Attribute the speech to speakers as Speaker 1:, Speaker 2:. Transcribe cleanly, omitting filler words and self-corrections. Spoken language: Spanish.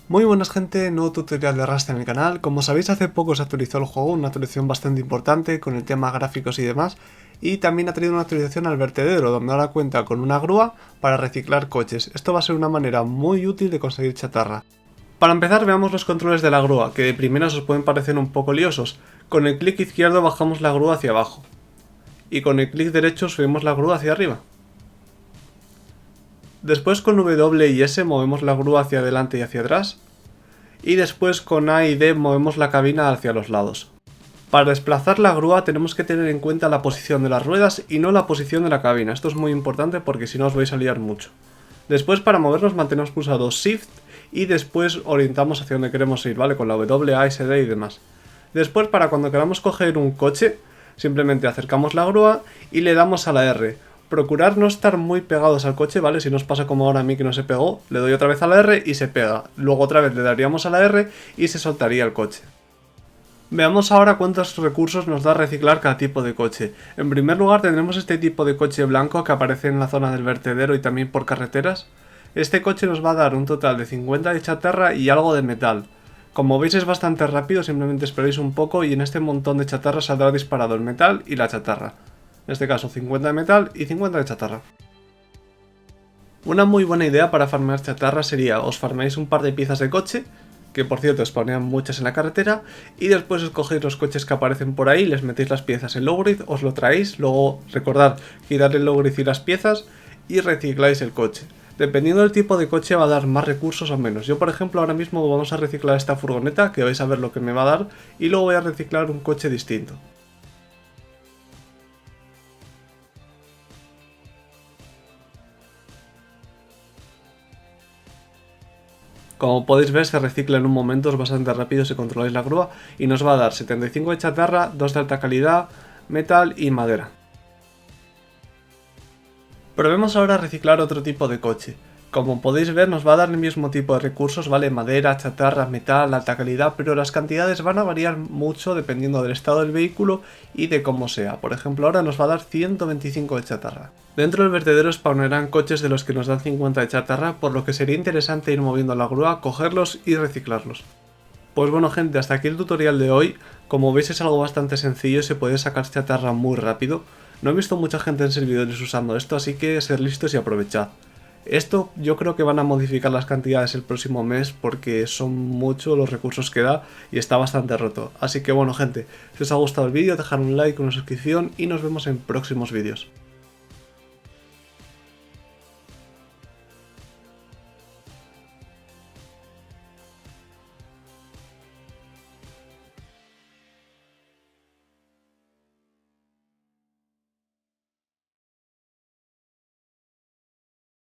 Speaker 1: Muy buenas gente, nuevo tutorial de Rust en el canal. Como sabéis, hace poco se actualizó el juego, una actualización bastante importante con el tema gráficos y demás, y también ha traído una actualización al vertedero, donde ahora cuenta con una grúa para reciclar coches. Esto va a ser una manera muy útil de conseguir chatarra. Para empezar, veamos los controles de la grúa, que de primeras os pueden parecer un poco liosos. Con el clic izquierdo bajamos la grúa hacia abajo, y con el clic derecho subimos la grúa hacia arriba. Después con W y S movemos la grúa hacia adelante y hacia atrás. Y después con A y D movemos la cabina hacia los lados. Para desplazar la grúa tenemos que tener en cuenta la posición de las ruedas y no la posición de la cabina. Esto es muy importante porque si no os vais a liar mucho. Después para movernos mantenemos pulsado Shift y después orientamos hacia donde queremos ir, ¿vale? Con la W, A, S, D y demás. Después para cuando queramos coger un coche, simplemente acercamos la grúa y le damos a la R. Procurar no estar muy pegados al coche, ¿vale? Si no os pasa como ahora a mí que no se pegó, le doy otra vez a la R y se pega. Luego otra vez le daríamos a la R y se soltaría el coche. Veamos ahora cuántos recursos nos da reciclar cada tipo de coche. En primer lugar tendremos este tipo de coche blanco que aparece en la zona del vertedero y también por carreteras. Este coche nos va a dar un total de 50 de chatarra y algo de metal. Como veis es bastante rápido, simplemente esperéis un poco y en este montón de chatarra saldrá disparado el metal y la chatarra. En este caso 50 de metal y 50 de chatarra. Una muy buena idea para farmear chatarra sería os farmeáis un par de piezas de coche, que por cierto spawnean muchas en la carretera, y después os cogéis los coches que aparecen por ahí, les metéis las piezas en Lowgrid, os lo traéis, luego recordad quitar el Lowgrid y las piezas y recicláis el coche. Dependiendo del tipo de coche va a dar más recursos o menos. Yo por ejemplo ahora mismo vamos a reciclar esta furgoneta, que vais a ver lo que me va a dar, y luego voy a reciclar un coche distinto. Como podéis ver se recicla en un momento, es bastante rápido si controláis la grúa y nos va a dar 75 de chatarra, 2 de alta calidad, metal y madera. Probemos ahora a reciclar otro tipo de coche. Como podéis ver nos va a dar el mismo tipo de recursos, ¿vale? Madera, chatarra, metal, alta calidad, pero las cantidades van a variar mucho dependiendo del estado del vehículo y de cómo sea. Por ejemplo, ahora nos va a dar 125 de chatarra. Dentro del vertedero spawnarán coches de los que nos dan 50 de chatarra, por lo que sería interesante ir moviendo la grúa, cogerlos y reciclarlos. Pues bueno gente, hasta aquí el tutorial de hoy. Como veis es algo bastante sencillo y se puede sacar chatarra muy rápido. No he visto mucha gente en servidores usando esto, así que ser listos y aprovechad. Esto yo creo que van a modificar las cantidades el próximo mes porque son muchos los recursos que da y está bastante roto. Así que bueno gente, si os ha gustado el vídeo dejad un like, una suscripción y nos vemos en próximos vídeos.